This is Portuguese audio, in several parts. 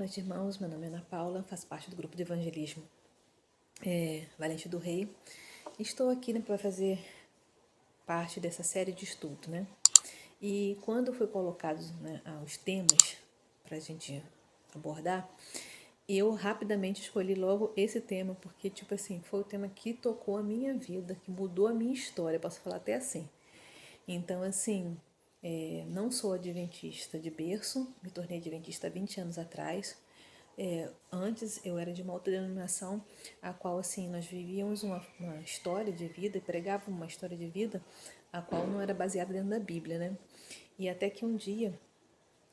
noite, irmãos. Meu nome é Ana Paula, faço parte do grupo de evangelismo Valente do Rei. Estou aqui, para fazer parte dessa série de estudo, né? E quando foi colocados, né, os temas para a gente abordar, eu rapidamente escolhi logo esse tema, porque, tipo assim, foi o tema que tocou a minha vida, que mudou a minha história, posso falar até assim. Então, assim, não sou adventista de berço, me tornei adventista há 20 anos atrás. Antes eu era de uma outra denominação, a qual, assim, nós vivíamos uma história de vida, pregávamos uma história de vida, a qual não era baseada dentro da Bíblia, né? E até que um dia,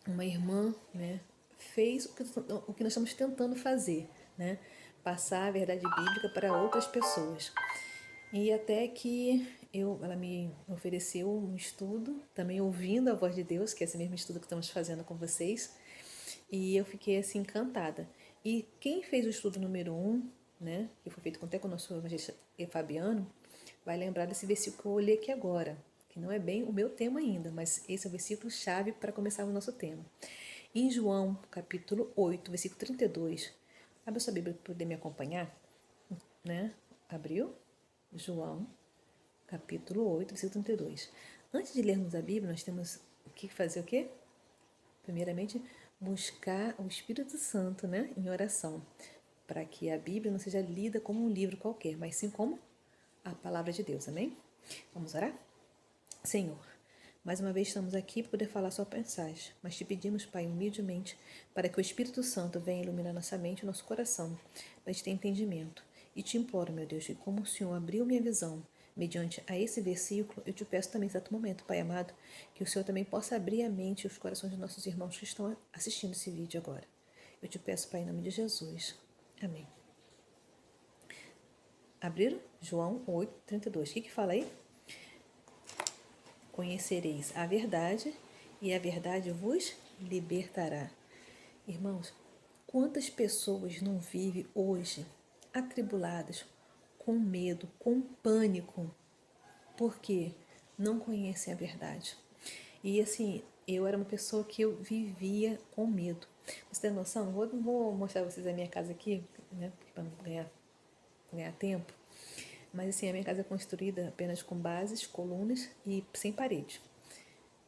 uma irmã, né, fez o que nós estamos tentando fazer, né? Passar a verdade bíblica para outras pessoas. E até que ela me ofereceu um estudo, também ouvindo a voz de Deus, que é esse mesmo estudo que estamos fazendo com vocês, e eu fiquei assim encantada. E quem fez o estudo número 1, né, que foi feito até com o nosso evangelista Fabiano, vai lembrar desse versículo que eu olhei aqui agora, que não é bem o meu tema ainda, mas esse é o versículo chave para começar o nosso tema. Em João, capítulo 8, versículo 32, abre a sua Bíblia para poder me acompanhar, né? Abriu? João, capítulo 8, versículo 32. Antes de lermos a Bíblia, nós temos que fazer o quê? Primeiramente, buscar o Espírito Santo, né, em oração, para que a Bíblia não seja lida como um livro qualquer, mas sim como a palavra de Deus, amém? Vamos orar? Senhor, mais uma vez estamos aqui para poder falar sua mensagem, mas te pedimos, Pai, humildemente, para que o Espírito Santo venha iluminar nossa mente e nosso coração, para a gente ter entendimento. E te imploro, meu Deus, que como o Senhor abriu minha visão, mediante a esse versículo, eu te peço também, nesse exato momento, Pai amado, que o Senhor também possa abrir a mente e os corações dos nossos irmãos que estão assistindo esse vídeo agora. Eu te peço, Pai, em nome de Jesus. Amém. Abriram? João 8, 32. O que fala aí? Conhecereis a verdade e a verdade vos libertará. Irmãos, quantas pessoas não vivem hoje atribuladas, com medo, com pânico, porque não conhecem a verdade? E assim, eu era uma pessoa que eu vivia com medo. Você tem noção? Vou mostrar vocês a minha casa aqui, né, para não ganhar tempo. Mas assim, a minha casa é construída apenas com bases, colunas e sem parede.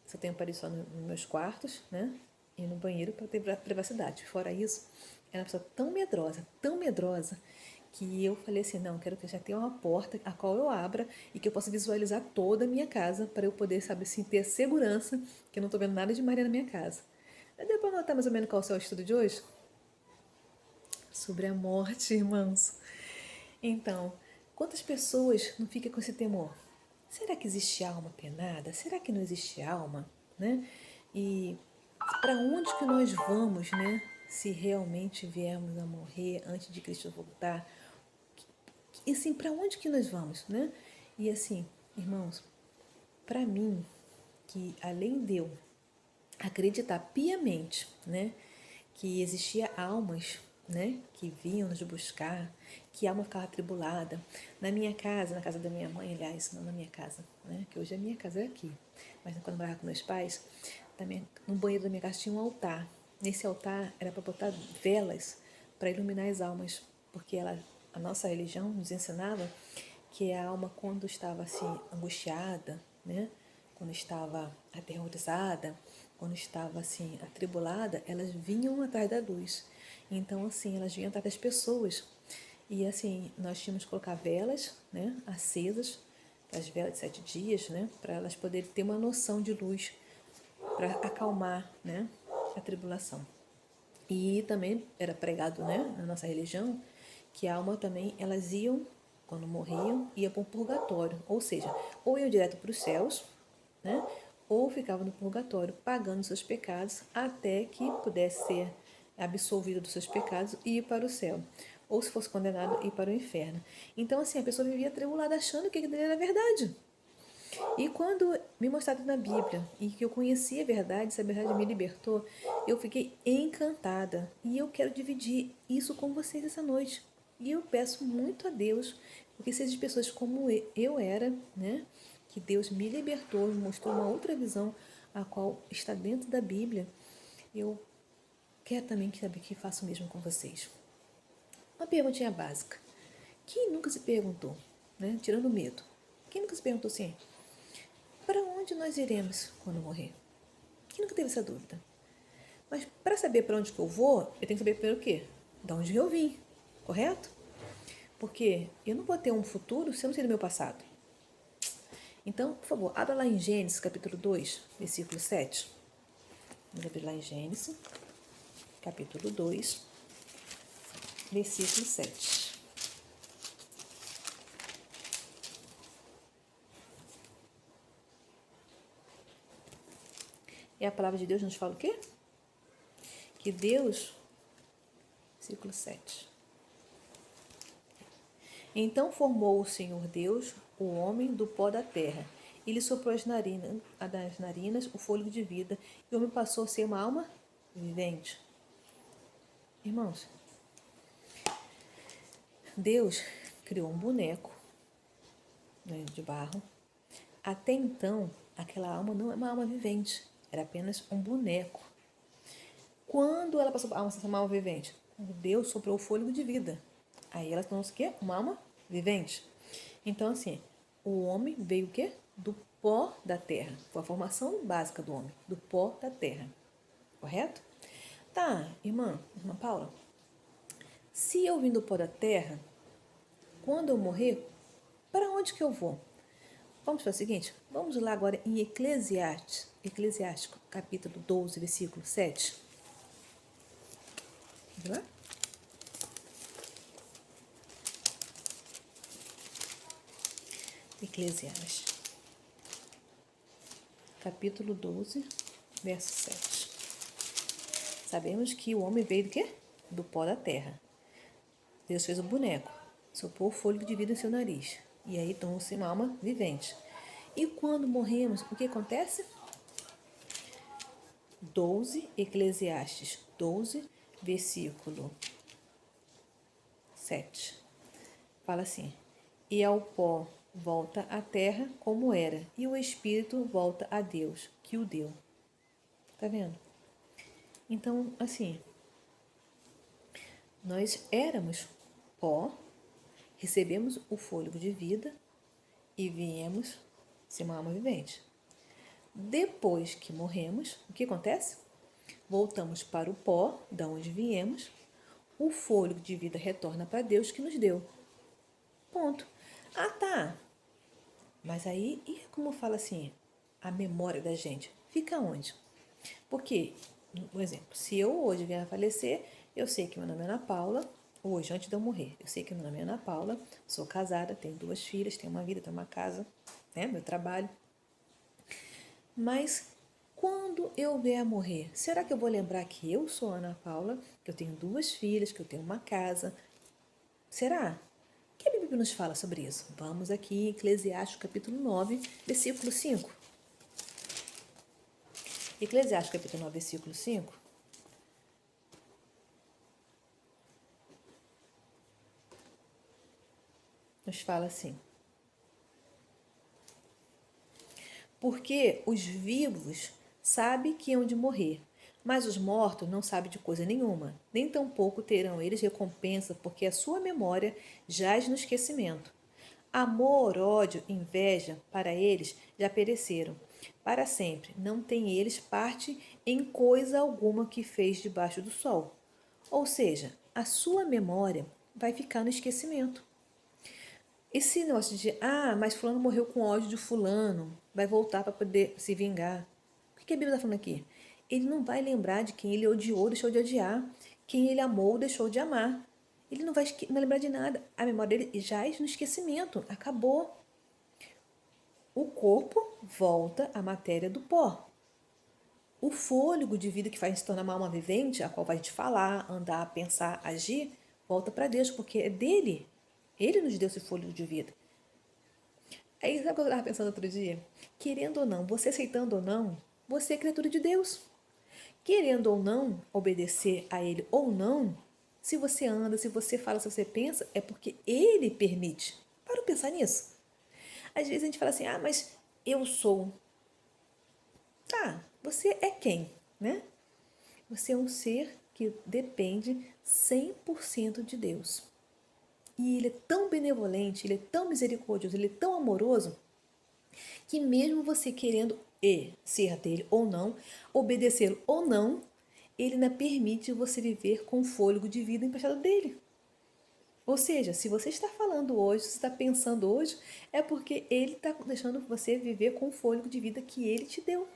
Só tenho parede só nos meus quartos, né? E no banheiro para ter privacidade. Fora isso, era uma pessoa tão medrosa, que eu falei assim, não, quero que já tenha uma porta a qual eu abra e que eu possa visualizar toda a minha casa para eu poder, sabe assim, ter segurança que eu não estou vendo nada de Maria na minha casa. Deu para notar mais ou menos qual é o estudo de hoje? Sobre a morte, irmãos. Então, quantas pessoas não ficam com esse temor? Será que existe alma penada? Será que não existe alma? Né? E para onde que nós vamos, né? Se realmente viermos a morrer antes de Cristo voltar? E assim, para onde que nós vamos, né? E assim, irmãos, para mim, que além de eu acreditar piamente, né, que existia almas, né, que vinham nos buscar, que a alma ficava atribulada. Na minha casa, na casa da minha mãe, aliás, não na minha casa, né, que hoje a minha casa é aqui, mas quando eu morava com meus pais, também, no banheiro da minha casa tinha um altar. Nesse altar era para botar velas para iluminar as almas, porque a nossa religião nos ensinava que a alma, quando estava assim angustiada, né, quando estava aterrorizada, quando estava assim atribulada, elas vinham atrás da luz. Então assim, elas vinham atrás das pessoas. E assim, nós tínhamos que colocar velas, né, acesas, as velas de 7 dias, né, para elas poderem ter uma noção de luz, para acalmar, né, a tribulação. E também era pregado, né, na nossa religião, que a alma também, elas iam, quando morriam, ia para o purgatório. Ou seja, ou iam direto para os céus, né, ou ficavam no purgatório, pagando seus pecados, até que pudesse ser absolvido dos seus pecados e ir para o céu. Ou se fosse condenado, ir para o inferno. Então, assim, a pessoa vivia atribulada, achando que aquilo era verdade. E quando me mostrado na Bíblia e que eu conheci a verdade, essa verdade me libertou, eu fiquei encantada. E eu quero dividir isso com vocês essa noite. E eu peço muito a Deus, porque se as pessoas como eu era, né, que Deus me libertou, me mostrou uma outra visão, a qual está dentro da Bíblia, eu quero também saber que faço o mesmo com vocês. Uma perguntinha básica. Quem nunca se perguntou, né? Tirando o medo, quem nunca se perguntou assim, para onde nós iremos quando morrer? Quem nunca teve essa dúvida? Mas para saber para onde que eu vou, eu tenho que saber primeiro o quê? De onde eu vim, correto? Porque eu não vou ter um futuro se eu não sei do meu passado. Então, por favor, abra lá em Gênesis, capítulo 2, versículo 7. Vamos abrir lá em Gênesis, capítulo 2, versículo 7. E a palavra de Deus nos fala o quê? Que Deus, versículo 7. Então formou o Senhor Deus o homem do pó da terra, e lhe soprou das narinas o fôlego de vida, e o homem passou a ser uma alma vivente. Irmãos, Deus criou um boneco, né, de barro. Até então, aquela alma não é uma alma vivente, era apenas um boneco. Quando ela passou a alma a ser uma alma vivente? Deus soprou o fôlego de vida. Aí ela tornou-se o quê? Uma alma vivente. Então, assim, o homem veio o quê? Do pó da terra. Foi a formação básica do homem, do pó da terra. Correto? Tá, irmã Paula, se eu vim do pó da terra, quando eu morrer, para onde que eu vou? Vamos fazer o seguinte, vamos lá agora em Eclesiástico, capítulo 12, versículo 7. Vamos lá? Eclesiastes, capítulo 12, verso 7. Sabemos que o homem veio do quê? Do pó da terra. Deus fez um boneco, soprou o fôlego de vida em seu nariz, e aí tornou-se uma alma vivente. E quando morremos, o que acontece? 12, Eclesiastes 12, versículo 7. Fala assim, e ao pó volta a terra como era, e o espírito volta a Deus, que o deu. Tá vendo? Então, assim, nós éramos pó, recebemos o fôlego de vida e viemos ser uma alma vivente. Depois que morremos, o que acontece? Voltamos para o pó, da onde viemos, o fôlego de vida retorna para Deus que nos deu. Ponto. Ah, tá. Mas aí, e como fala assim, a memória da gente fica onde? Porque, por exemplo, se eu hoje vier a falecer, eu sei que meu nome é Ana Paula, hoje, antes de eu morrer, eu sei que meu nome é Ana Paula, sou casada, tenho 2 filhas, tenho uma vida, tenho uma casa, né, meu trabalho. Mas quando eu vier a morrer, será que eu vou lembrar que eu sou Ana Paula, que eu tenho 2 filhas, que eu tenho uma casa? Será? O que a Bíblia nos fala sobre isso? Vamos aqui em Eclesiastes capítulo 9, versículo 5. Eclesiastes capítulo 9, versículo 5. Nos fala assim. Porque os vivos sabem que hão de morrer, mas os mortos não sabem de coisa nenhuma, nem tampouco terão eles recompensa, porque a sua memória jaz no esquecimento. Amor, ódio, inveja, para eles já pereceram. Para sempre, não têm eles parte em coisa alguma que fez debaixo do sol. Ou seja, a sua memória vai ficar no esquecimento. Esse negócio de, mas fulano morreu com ódio de fulano, vai voltar para poder se vingar. O que a Bíblia está falando aqui? Ele não vai lembrar de quem ele odiou, deixou de odiar. Quem ele amou, deixou de amar. Ele não vai lembrar de nada. A memória dele já é no esquecimento. Acabou. O corpo volta à matéria do pó. O fôlego de vida que faz se tornar uma alma vivente, a qual vai te falar, andar, pensar, agir, volta para Deus, porque é dele. Ele nos deu esse fôlego de vida. Aí, sabe o que eu estava pensando outro dia? Querendo ou não, você aceitando ou não, você é criatura de Deus. Querendo ou não, obedecer a Ele ou não, se você anda, se você fala, se você pensa, é porque Ele permite. Para pensar nisso. Às vezes a gente fala assim, mas eu sou. Tá, você é quem, né? Você é um ser que depende 100% de Deus. E Ele é tão benevolente, Ele é tão misericordioso, Ele é tão amoroso, que mesmo você querendo ser dele ou não, obedecê-lo ou não, Ele ainda permite você viver com o fôlego de vida emprestado dele. Ou seja, se você está falando hoje, se você está pensando hoje, é porque Ele está deixando você viver com o fôlego de vida que Ele te deu.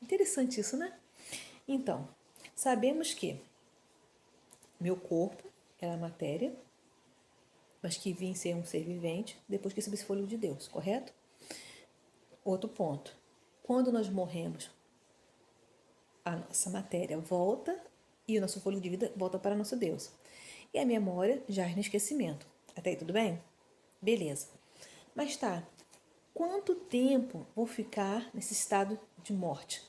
Interessante isso, né? Então, sabemos que meu corpo era matéria, mas que vim ser um ser vivente depois que recebi esse fôlego de Deus, correto? Outro ponto. Quando nós morremos, a nossa matéria volta e o nosso fôlego de vida volta para nosso Deus. E a memória já é no esquecimento. Até aí tudo bem? Beleza. Mas tá, quanto tempo vou ficar nesse estado de morte?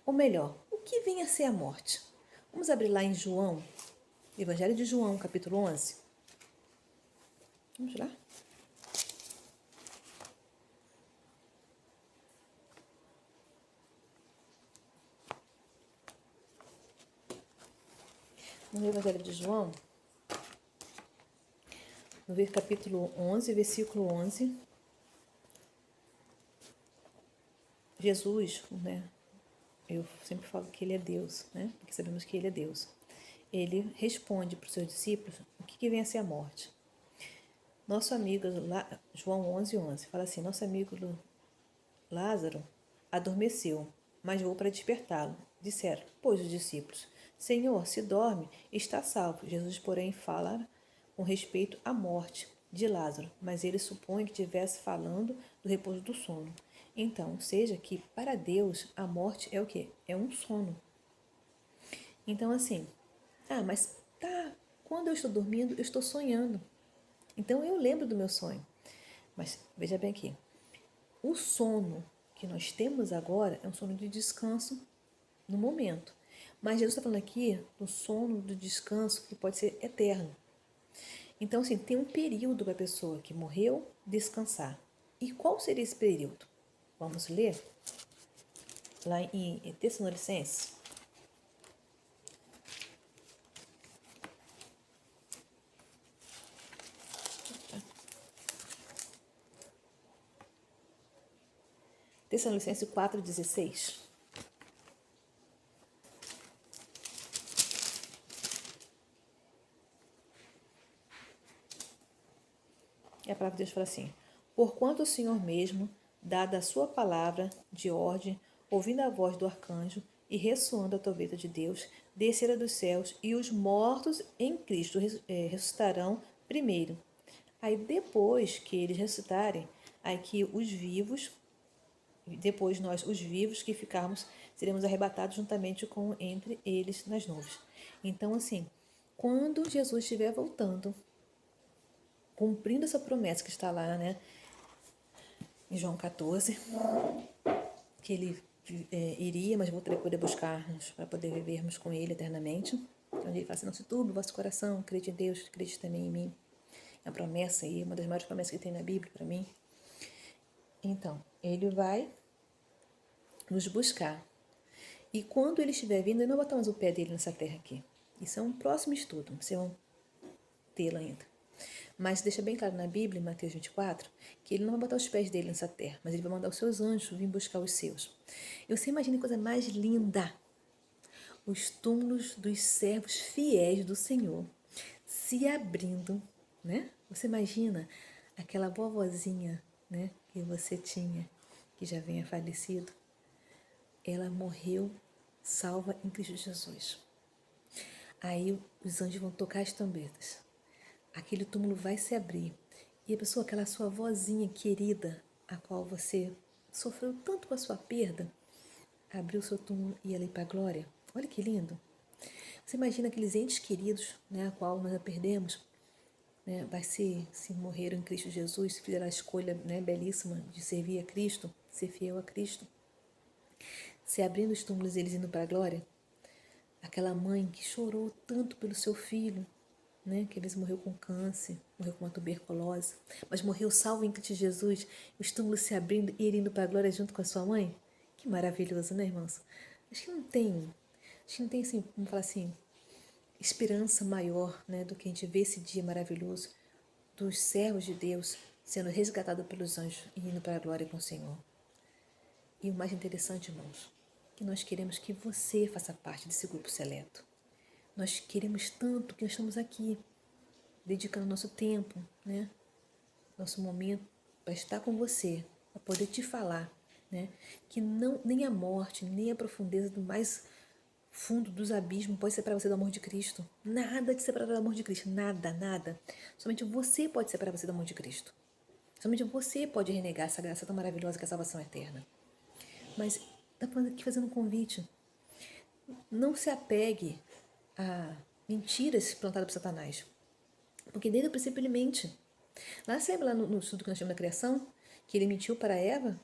Ou melhor, o que vem a ser a morte? Vamos abrir lá em João, Evangelho de João, capítulo 11. Vamos lá? No Evangelho de João, no capítulo 11, versículo 11, Jesus, né? Eu sempre falo que Ele é Deus, né? Porque sabemos que Ele é Deus. Ele responde para os seus discípulos o que vem a ser a morte. Nosso amigo, João 11:11, fala assim, nosso amigo Lázaro adormeceu, mas vou para despertá-lo. Disseram, pois os discípulos, Senhor, se dorme, está salvo. Jesus, porém, fala com respeito à morte de Lázaro, mas ele supõe que estivesse falando do repouso do sono. Então, seja que para Deus a morte é o quê? É um sono. Então, assim, mas tá, quando eu estou dormindo, eu estou sonhando. Então, eu lembro do meu sonho. Mas, veja bem aqui, o sono que nós temos agora é um sono de descanso no momento. Mas Jesus está falando aqui do sono, do descanso, que pode ser eterno. Então, assim, tem um período para a pessoa que morreu descansar. E qual seria esse período? Vamos ler? Lá em Tessalonicenses. Tessalonicenses 4,16. E a palavra de Deus fala assim: porquanto o Senhor mesmo, dada a sua palavra de ordem, ouvindo a voz do arcanjo e ressoando a trombeta de Deus, descerá dos céus, e os mortos em Cristo ressuscitarão primeiro. Aí depois que eles ressuscitarem, aí que os vivos, depois nós, os vivos que ficarmos, seremos arrebatados juntamente com entre eles nas nuvens. Então, assim, quando Jesus estiver voltando, cumprindo essa promessa que está lá, né, em João 14, que ele iria, mas voltaria para poder buscar-nos, para poder vivermos com ele eternamente. Onde ele fala assim, não se turbe o vosso coração, acredite em Deus, acredite também em mim. É uma promessa aí, uma das maiores promessas que tem na Bíblia para mim. Então, ele vai nos buscar. E quando ele estiver vindo, ele não vai botar mais o pé dele nessa terra aqui. Isso é um próximo estudo, vocês vão tê-lo ainda. Mas deixa bem claro na Bíblia, em Mateus 24, que ele não vai botar os pés dele nessa terra, mas ele vai mandar os seus anjos vir buscar os seus. E você imagina a coisa mais linda, os túmulos dos servos fiéis do Senhor se abrindo, né? Você imagina aquela vovozinha, né, que você tinha, que já venha falecido, ela morreu salva em Cristo Jesus. Aí os anjos vão tocar as trombetas. Aquele túmulo vai se abrir. E a pessoa, aquela sua vozinha querida, a qual você sofreu tanto com a sua perda, abriu o seu túmulo e ia ali para a glória. Olha que lindo. Você imagina aqueles entes queridos, né, a qual nós já perdemos, né, vai se morreram em Cristo Jesus, se fizeram a escolha, né, belíssima de servir a Cristo, ser fiel a Cristo, se abrindo os túmulos e eles indo para a glória. Aquela mãe que chorou tanto pelo seu filho, né, que às vezes morreu com câncer, morreu com uma tuberculose, mas morreu salvo em Cristo Jesus, os túmulos se abrindo e ele indo para a glória junto com a sua mãe. Que maravilhoso, né, irmãos? Acho que não tem A gente não tem, assim, vamos falar assim, esperança maior, né, do que a gente ver esse dia maravilhoso dos servos de Deus sendo resgatados pelos anjos e indo para a glória com o Senhor. E o mais interessante, irmãos, que nós queremos que você faça parte desse grupo seleto. Nós queremos tanto que nós estamos aqui, dedicando nosso tempo, né, nosso momento para estar com você, para poder te falar, né, que não, nem a morte, nem a profundeza do mais fundo dos abismos pode separar você do amor de Cristo. Nada te separa do amor de Cristo, nada, nada. Somente você pode separar você do amor de Cristo. Somente você pode renegar essa graça tão maravilhosa que é a salvação eterna. Mas está aqui fazendo um convite. Não se apegue a mentiras plantadas por Satanás. Porque desde o princípio ele mente. Lá no estudo que nós temos da criação, que ele mentiu para Eva,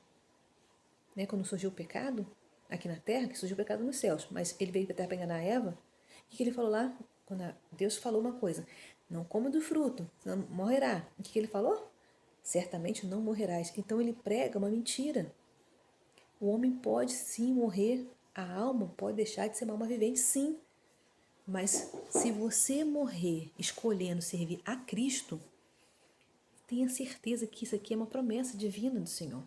né, quando surgiu o pecado aqui na terra, que surgiu o pecado nos céus, mas ele veio para a terra para enganar Eva. O que ele falou lá? Quando Deus falou uma coisa: não coma do fruto, senão morrerá. O que ele falou? Certamente não morrerás. Então ele prega uma mentira. O homem pode sim morrer, a alma pode deixar de ser uma alma vivente, sim. Mas se você morrer escolhendo servir a Cristo, tenha certeza que isso aqui é uma promessa divina do Senhor.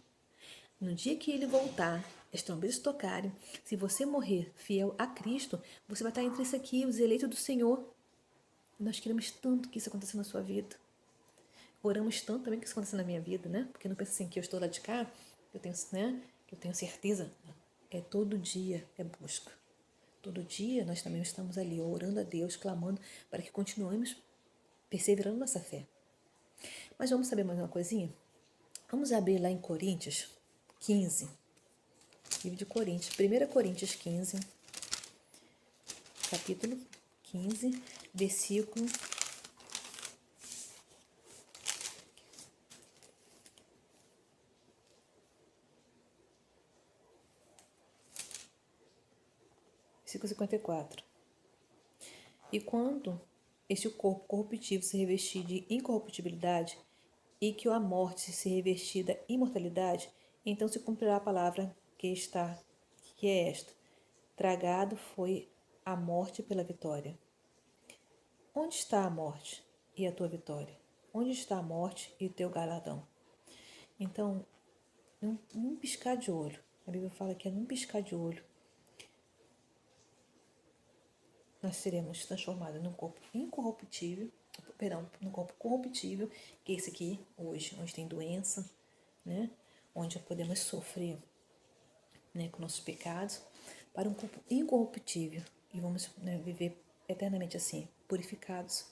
No dia que ele voltar, as trombetas tocarem, se você morrer fiel a Cristo, você vai estar entre isso aqui, os eleitos do Senhor. Nós queremos tanto que isso aconteça na sua vida. Oramos tanto também que isso aconteça na minha vida, né? Porque não pensa assim que eu estou lá de cá, eu tenho, né? Eu tenho certeza. É todo dia, é busca. Todo dia nós também estamos ali orando a Deus, clamando para que continuemos perseverando nossa fé. Mas vamos saber mais uma coisinha? Vamos abrir lá em Coríntios 15. Livro de Coríntios, 1 Coríntios 15, capítulo 15, versículo 54. E quando este corpo corruptível se revestir de incorruptibilidade e que a morte se revestir da imortalidade, então se cumprirá a palavra que é esta: tragado foi a morte pela vitória. Onde está a morte e a tua vitória? Onde está a morte e o teu galardão? Então, num piscar de olho, a Bíblia fala que é num piscar de olho, nós seremos transformados num corpo incorruptível, num corpo corruptível, que é esse aqui hoje, onde tem doença, né? Onde podemos sofrer, né, com nossos pecados, para um corpo incorruptível e vamos, né, viver eternamente assim, purificados.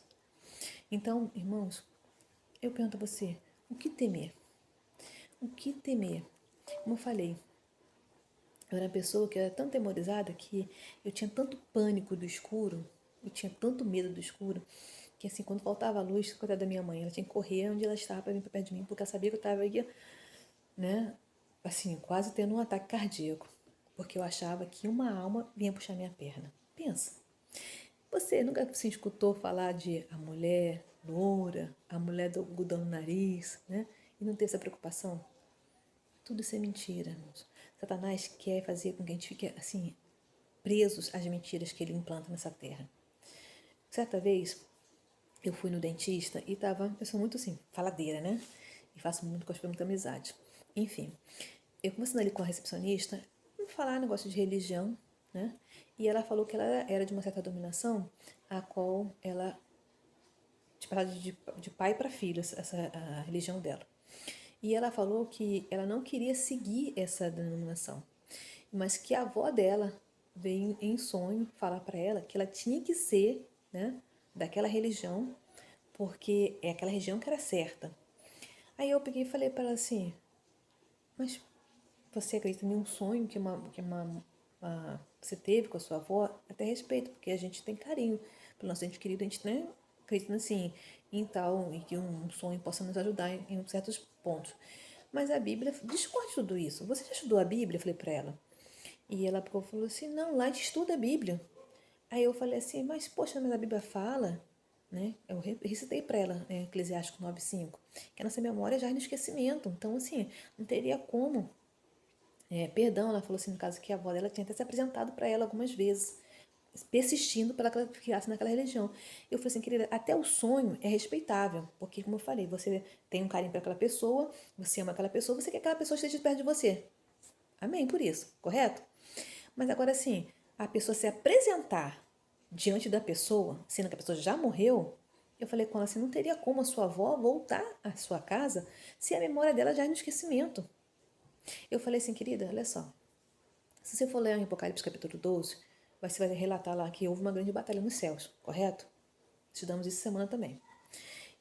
Então, irmãos, eu pergunto a você, o que temer? O que temer? Como eu falei, eu era uma pessoa que era tão temorizada que eu tinha tanto pânico do escuro, eu tinha tanto medo do escuro, que assim, quando faltava a luz, coitada da minha mãe, ela tinha que correr onde ela estava para vir para perto de mim, porque ela sabia que eu estava aí, né, assim, quase tendo um ataque cardíaco, porque eu achava que uma alma vinha puxar minha perna. Pensa, você nunca se escutou falar de a mulher loura, a mulher do algodão no nariz, né, e não ter essa preocupação? Tudo isso é mentira, irmãos. Satanás quer fazer com que a gente fique, assim, presos às mentiras que ele implanta nessa terra. Certa vez, eu fui no dentista e eu sou muito, assim, faladeira, né? E faço muito com muita amizade. Enfim, eu conversando ali com a recepcionista, vamos falar negócio de religião, né? E ela falou que ela era de uma certa dominação, a qual ela, tipo, de pai para filho, a religião dela. E ela falou que ela não queria seguir essa denominação, mas que a avó dela veio em sonho falar para ela que ela tinha que ser, né, daquela religião, porque é aquela religião que era certa. Aí eu peguei e falei para ela assim, mas você acredita em um sonho você teve com a sua avó? Até respeito, porque a gente tem carinho pelo nosso ente querido, a gente, né, acredita assim, em tal, e que um sonho possa nos ajudar em certos pontos. Mas a Bíblia discute tudo isso. Você já estudou a Bíblia? Eu falei para ela. E ela falou assim, não, lá a gente estuda a Bíblia. Aí eu falei assim, mas poxa, mas a Bíblia fala, né? Eu recitei para ela, Eclesiástico 9:5, que a nossa memória já é no esquecimento. Então, assim, não teria como. Perdão, ela falou assim, no caso que a avó dela tinha até se apresentado para ela algumas vezes, persistindo para que ela ficasse naquela religião. Eu falei assim, querida, até o sonho é respeitável, porque, como eu falei, você tem um carinho para aquela pessoa, você ama aquela pessoa, você quer que aquela pessoa esteja perto de você. Amém por isso, correto? Mas agora, assim, a pessoa se apresentar diante da pessoa, sendo que a pessoa já morreu, eu falei com ela assim, não teria como a sua avó voltar à sua casa se a memória dela já é no esquecimento. Eu falei assim, querida, olha só, se você for ler em Apocalipse capítulo 12, você vai relatar lá que houve uma grande batalha nos céus, correto? Estudamos isso semana também.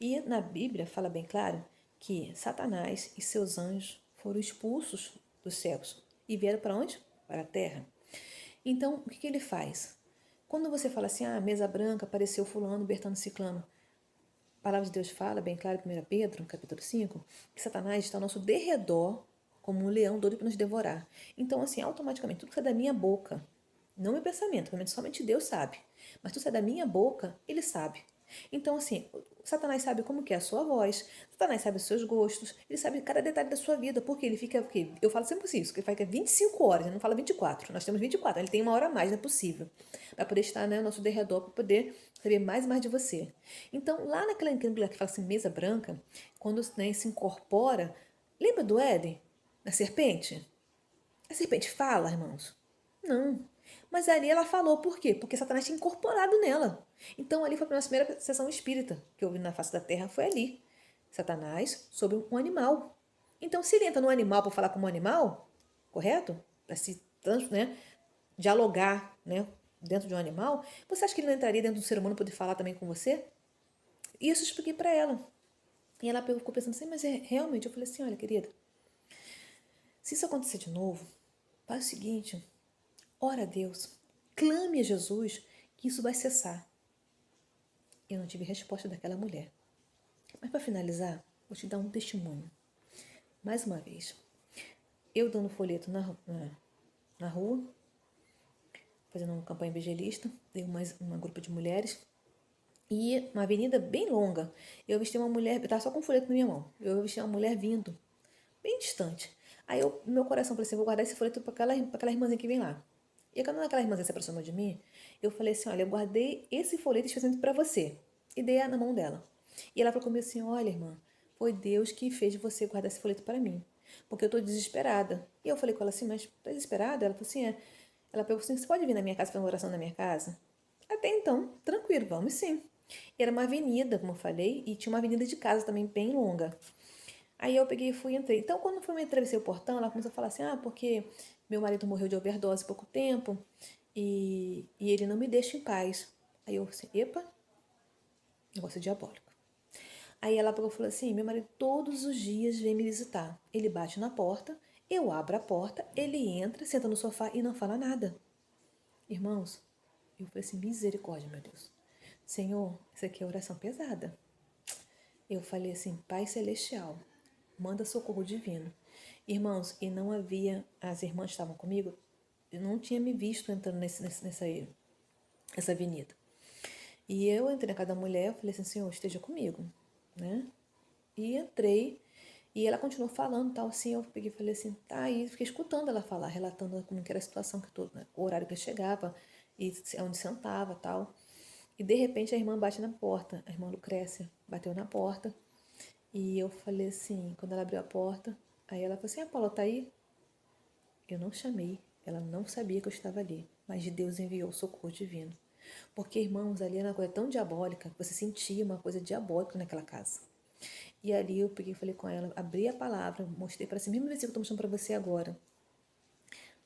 E na Bíblia fala bem claro que Satanás e seus anjos foram expulsos dos céus e vieram para onde? Para a terra. Então, o que ele faz? Quando você fala assim, mesa branca, apareceu fulano, Bertano, ciclano, a palavra de Deus fala, bem claro, em 1 Pedro, capítulo 5, que Satanás está ao nosso derredor como um leão doido para nos devorar. Então, assim, automaticamente, tudo que sai da minha boca, não meu pensamento, somente Deus sabe, mas tudo que sai da minha boca, ele sabe. Então, assim, Satanás sabe como que é a sua voz, Satanás sabe os seus gostos, ele sabe cada detalhe da sua vida, porque ele fica, porque eu falo sempre isso, que ele fica 25 horas, ele não fala 24, nós temos 24, ele tem uma hora a mais, não é possível, para poder estar, né, ao nosso derredor, para poder saber mais e mais de você. Então, lá naquela que fala assim, mesa branca, quando, né, se incorpora, lembra do Éden? Da serpente? A serpente fala, irmãos? Não. Mas ali ela falou, por quê? Porque Satanás tinha incorporado nela. Então ali foi a nossa primeira sessão espírita que eu vi na face da terra, foi ali. Satanás sobre um animal. Então, se ele entra no animal para falar como um animal, correto? Para se, né, dialogar, né, dentro de um animal, você acha que ele não entraria dentro do ser humano para poder falar também com você? E isso eu expliquei para ela. E ela ficou pensando assim, mas realmente, eu falei assim, olha, querida, se isso acontecer de novo, faz o seguinte, ora a Deus, clame a Jesus que isso vai cessar. Eu não tive resposta daquela mulher. Mas para finalizar, vou te dar um testemunho. Mais uma vez, eu dando folheto na rua, fazendo uma campanha evangelista, dei uma grupo de mulheres, e uma avenida bem longa. Eu avisti uma mulher, eu estava só com um folheto na minha mão. Eu avisti uma mulher vindo, bem distante. Aí meu coração falou assim, vou guardar esse folheto para aquela irmãzinha que vem lá. E quando aquela irmãzinha se aproximou de mim, eu falei assim, olha, eu guardei esse folheto especialmente para você. E dei na mão dela. E ela falou comigo assim, olha, irmã, foi Deus que fez você guardar esse folheto para mim. Porque eu estou desesperada. E eu falei com ela assim, mas tá desesperada? Ela falou assim, é. Ela perguntou assim, você pode vir na minha casa fazer uma oração na minha casa? Até então, tranquilo, vamos sim. E era uma avenida, como eu falei, e tinha uma avenida de casa também bem longa. Aí eu peguei e fui e entrei. Então, quando eu atravessei o portão, ela começou a falar assim, porque meu marido morreu de overdose há pouco tempo e ele não me deixa em paz. Aí eu assim, epa, negócio diabólico. Aí ela pegou e falou assim, meu marido todos os dias vem me visitar. Ele bate na porta, eu abro a porta, ele entra, senta no sofá e não fala nada. Irmãos, eu falei assim, misericórdia, meu Deus. Senhor, isso aqui é oração pesada. Eu falei assim, Pai Celestial, manda socorro divino. Irmãos, e não havia, as irmãs estavam comigo, eu não tinha me visto entrando nessa avenida. E eu entrei na casa da mulher, eu falei assim, Senhor, esteja comigo, né? E entrei, e ela continuou falando, tal, assim, eu peguei e falei assim, tá, e fiquei escutando ela falar, relatando como que era a situação, que todo, né, o horário que ele chegava, e onde sentava, tal. E de repente a irmã bate na porta, a irmã Lucrécia bateu na porta, e eu falei assim, quando ela abriu a porta, aí ela falou assim, Paula, tá aí? Eu não chamei, ela não sabia que eu estava ali, mas Deus enviou o socorro divino. Porque, irmãos, ali era uma coisa tão diabólica, que você sentia uma coisa diabólica naquela casa. E ali eu peguei e falei com ela, abri a palavra, mostrei para si, mesmo versículo que eu estou mostrando para você agora.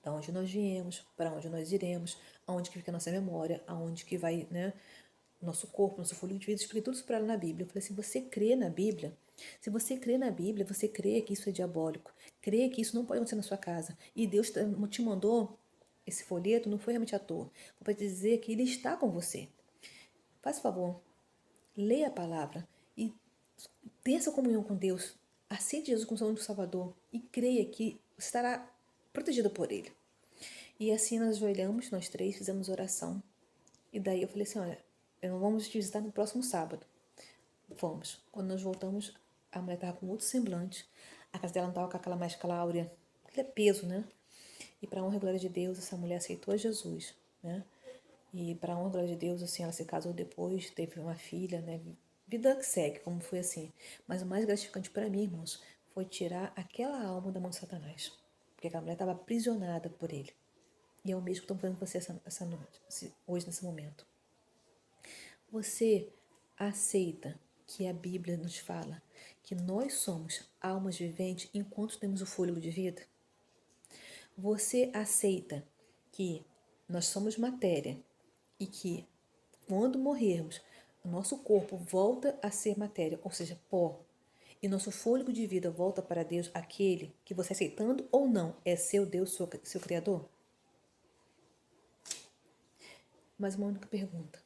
Da onde nós viemos, para onde nós iremos, aonde que fica a nossa memória, aonde que vai, né, nosso corpo, nosso fôlego de vida, expliquei tudo isso para ela na Bíblia. Eu falei assim, você crê na Bíblia? Se você crê na Bíblia, você crê que isso é diabólico, crê que isso não pode acontecer na sua casa. E Deus te mandou esse folheto, não foi realmente à toa, foi para dizer que Ele está com você. Faz favor, leia a palavra e tenha essa comunhão com Deus, aceite Jesus como seu único Salvador e creia que você estará protegido por Ele. E assim nós ajoelhamos, nós três, fizemos oração. E daí eu falei assim, olha, nós vamos te visitar no próximo sábado. Fomos. Quando nós voltamos, a mulher estava com outro semblante. A casa dela não estava com aquela máscara áurea. Aquilo é peso, né? E para honra e glória de Deus, essa mulher aceitou a Jesus, né? E para a honra de Deus, assim, ela se casou depois, teve uma filha, né? Vida que segue, como foi assim. Mas o mais gratificante para mim, irmãos, foi tirar aquela alma da mão de Satanás. Porque aquela mulher estava aprisionada por ele. E é o mesmo que estou fazendo com você essa noite, hoje, nesse momento. Você aceita que a Bíblia nos fala que nós somos almas viventes enquanto temos o fôlego de vida? Você aceita que nós somos matéria e que quando morrermos, o nosso corpo volta a ser matéria, ou seja, pó, e nosso fôlego de vida volta para Deus, aquele que você aceitando ou não é seu Deus, seu Criador? Mas uma única pergunta.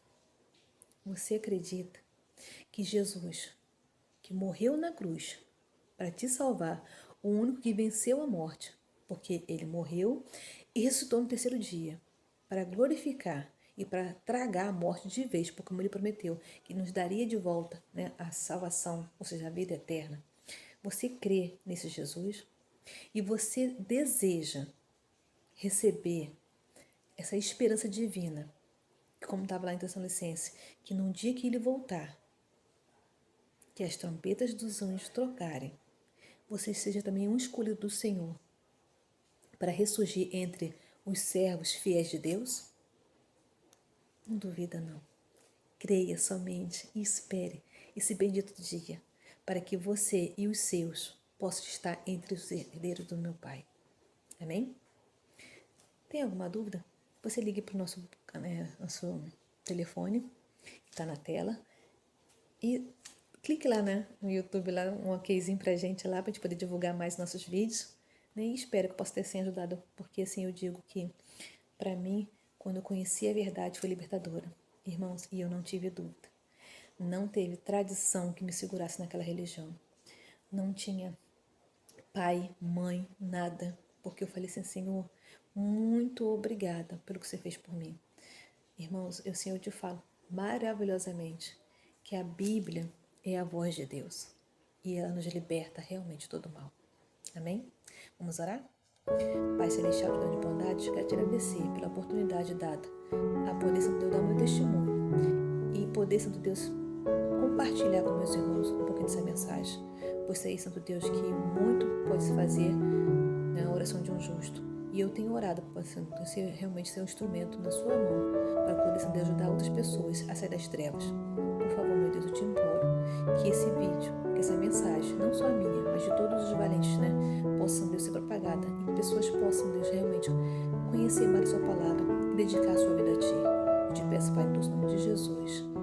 Você acredita que Jesus, que morreu na cruz para te salvar, o único que venceu a morte, porque ele morreu e ressuscitou no terceiro dia, para glorificar e para tragar a morte de vez, porque como ele prometeu, que nos daria de volta, né, a salvação, ou seja, a vida eterna. Você crê nesse Jesus e você deseja receber essa esperança divina, como estava lá em Tessalonicenses, que num dia que ele voltar, que as trombetas dos anjos trocarem, você seja também um escolhido do Senhor para ressurgir entre os servos fiéis de Deus? Não duvida não. Creia somente e espere esse bendito dia para que você e os seus possam estar entre os herdeiros do meu Pai. Amém? Tem alguma dúvida? Você ligue para o nosso telefone, que está na tela, e clique lá, né, no YouTube, lá, um okzinho pra gente lá, pra gente poder divulgar mais nossos vídeos, né, e espero que eu possa ter sido ajudado, porque assim eu digo que, pra mim, quando eu conheci a verdade, foi libertadora, irmãos, e eu não tive dúvida. Não teve tradição que me segurasse naquela religião. Não tinha pai, mãe, nada, porque eu falei assim, Senhor, muito obrigada pelo que você fez por mim. Irmãos, eu te falo maravilhosamente que a Bíblia é a voz de Deus e ela nos liberta realmente de todo mal. Amém? Vamos orar? Pai Celestial de grande bondade, quero te agradecer pela oportunidade dada a poder, Santo Deus, dar o meu testemunho e poder, Santo Deus, compartilhar com meus irmãos um pouquinho dessa mensagem. Pois sei, Santo Deus, que muito pode se fazer na oração de um justo. E eu tenho orado para você realmente ser um instrumento na sua mão para poder, Santo Deus, ajudar outras pessoas a sair das trevas. Por favor, meu Deus, eu te imploro que esse vídeo, que essa mensagem, não só a minha, mas de todos os valentes, né, possa, Deus, ser propagada e que pessoas possam, Deus, realmente conhecer mais a sua palavra e dedicar a sua vida a Ti. Eu te peço, Pai, em nome de Jesus.